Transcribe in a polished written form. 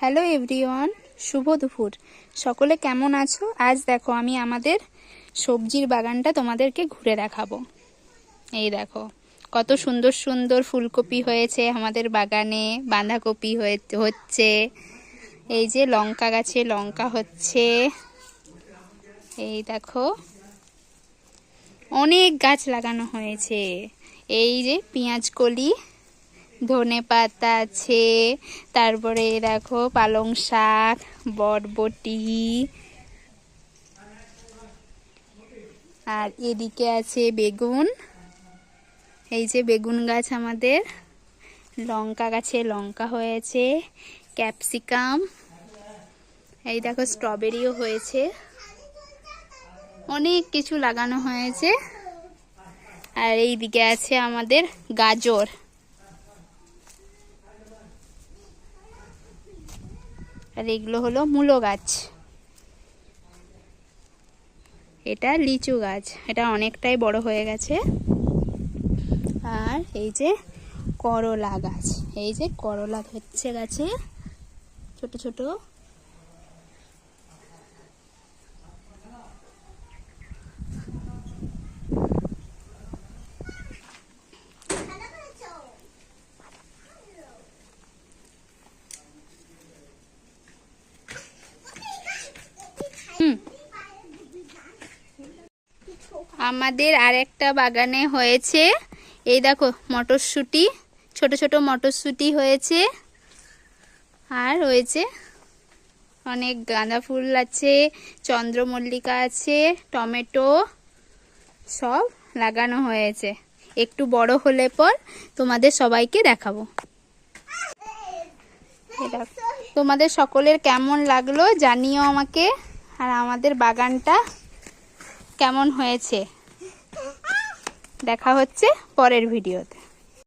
Hello everyone, শুভ দুপুর। সকলে কেমন আছো? আজ দেখো আমি আমাদের সবজির বাগানটা তোমাদেরকে ঘুরে দেখাবো। এই দেখো কত সুন্দর সুন্দর ফুলকপি হয়েছে আমাদের বাগানে, বাঁধাকপি হচ্ছে, এই যে লঙ্কা গাছে লঙ্কা হচ্ছে, এই দেখো অনেক গাছ লাগানো হয়েছে। এই যে পেঁয়াজ কলি, ধনে পাতা আছে, তারপরে দেখো পালং শাক, বরবটি, আর এদিকে আছে বেগুন। এই যে বেগুন গাছ আমাদের, লঙ্কা গাছে লঙ্কা হয়েছে, ক্যাপসিকাম, এই দেখো স্ট্রবেরিও হয়েছে, অনেক কিছু লাগানো হয়েছে। আর এই দিকে আছে আমাদের গাজর। আর এগুলো হলো মূলো গাছ। এটা লিচু গাছ, এটা অনেকটাই বড় হয়ে গেছে। আর এই যে করলা গাছ, এই যে করলা ধরছে গাছে ছোট ছোট। আমাদের আরেকটা বাগানে হয়েছে, এই দেখো মটরশুঁটি, ছোট ছোট মটরশুঁটি হয়েছে। আর হয়েছে অনেক গাঁদা ফুল আছে, চন্দ্রমল্লিকা আছে, টমেটো সব লাগানো হয়েছে। একটু বড় হলে পর তোমাদের সবাইকে দেখাবো। তোমাদের সকলের কেমন লাগলো জানিও আমাকে, আর আমাদের বাগানটা কেমন হয়েছে। দেখা হচ্ছে পরের ভিডিওতে।